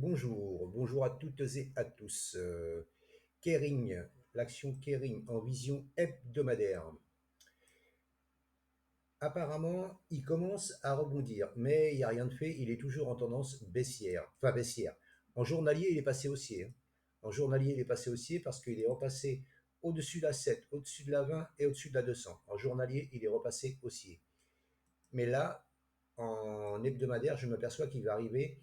Bonjour, bonjour à toutes et à tous. Kering, l'action Kering en vision hebdomadaire. Apparemment, il commence à rebondir, mais il n'y a rien de fait, il est toujours en tendance baissière. Enfin, baissière. En journalier, il est passé haussier, hein. En journalier, il est passé haussier parce qu'il est repassé au-dessus de la 7, au-dessus de la 20 et au-dessus de la 200. En journalier, il est repassé haussier. Mais là, en hebdomadaire, je m'aperçois qu'il va arriver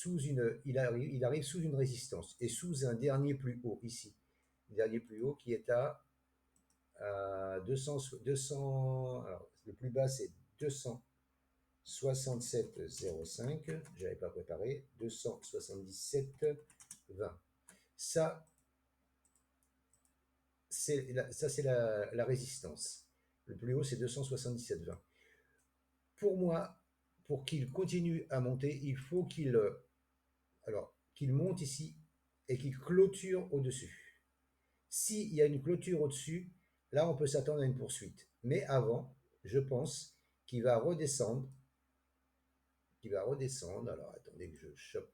il arrive sous une résistance et sous un dernier plus haut ici. Dernier plus haut qui est à 200, alors le plus bas c'est 267,05, j'avais pas préparé, 277,20. Ça, c'est la résistance. Le plus haut c'est 277,20. Pour moi, pour qu'il continue à monter, il faut qu'il monte ici et qu'il clôture au-dessus. S'il y a une clôture au-dessus, là on peut s'attendre à une poursuite. Mais avant, je pense qu'il va redescendre. Alors attendez que je chope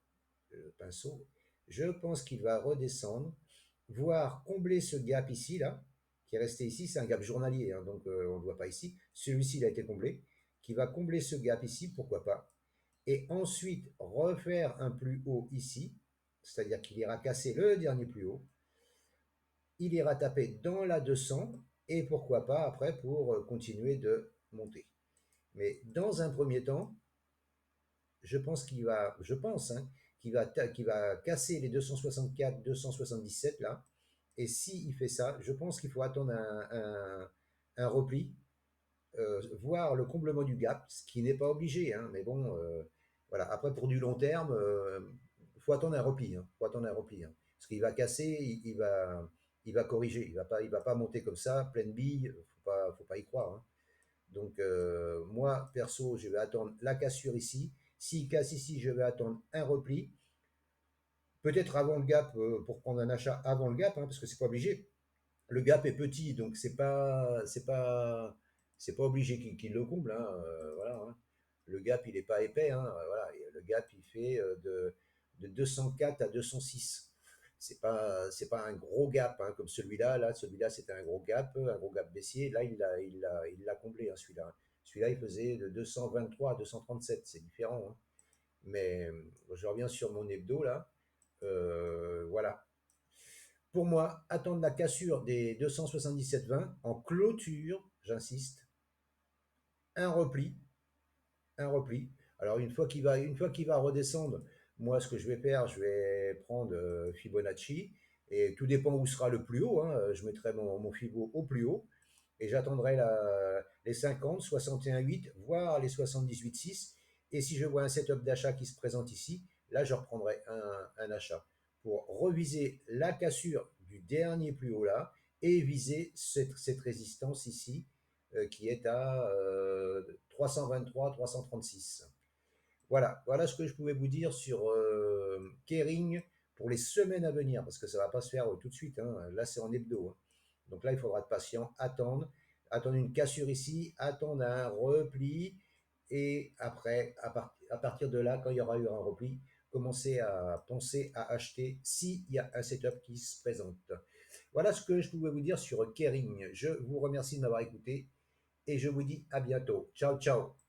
le pinceau. Je pense qu'il va redescendre, voire combler ce gap ici, là, qui est resté ici. C'est un gap journalier, hein, donc on ne le voit pas ici. Celui-ci, il a été comblé. Qui va combler ce gap ici, pourquoi pas. Et ensuite refaire un plus haut ici, c'est-à-dire qu'il ira casser le dernier plus haut, il ira taper dans la 200 et pourquoi pas après pour continuer de monter. Mais dans un premier temps, je pense qu'il va casser les 264, 277 là. Et s'il fait ça, je pense qu'il faut attendre un repli, voir le comblement du gap, ce qui n'est pas obligé, hein, mais bon, voilà. Après, pour du long terme, il faut attendre un repli, hein, faut attendre un repli, hein. Parce qu'il va casser, il va corriger, il va pas monter comme ça, pleine bille, faut pas y croire, hein. Donc, moi, perso, je vais attendre la cassure ici. S'il casse ici, je vais attendre un repli. Peut-être avant le gap, pour prendre un achat avant le gap, hein, parce que c'est pas obligé. Le gap est petit, donc c'est pas obligé qu'il le comble, hein, voilà, hein. Le gap, il n'est pas épais, hein, voilà. Et le gap, il fait de 204 à 206. C'est pas un gros gap, hein, comme celui-là. Celui-là, c'était un gros gap baissier. Là, il l'a comblé, hein, celui-là, hein. Celui-là, il faisait de 223 à 237. C'est différent, hein. Mais je reviens sur mon hebdo là. Voilà. Pour moi, attendre la cassure des 277,20 en clôture, j'insiste, un repli, un repli. Alors une fois qu'il va redescendre, moi ce que je vais faire, je vais prendre Fibonacci et tout dépend où sera le plus haut, hein. Je mettrai mon Fibo au plus haut et j'attendrai les 50, 61,8, voire les 78,6. Et si je vois un setup d'achat qui se présente ici, là je reprendrai un achat pour reviser la cassure du dernier plus haut là et viser cette résistance ici qui est à 323, 336. Voilà ce que je pouvais vous dire sur Kering pour les semaines à venir, parce que ça ne va pas se faire tout de suite, hein. Là, c'est en hebdo, hein. Donc là, il faudra être patient, attendre une cassure ici, attendre un repli, et après, à partir de là, quand il y aura eu un repli, commencer à penser à acheter s'il y a un setup qui se présente. Voilà ce que je pouvais vous dire sur Kering. Je vous remercie de m'avoir écouté et je vous dis à bientôt. Ciao, ciao.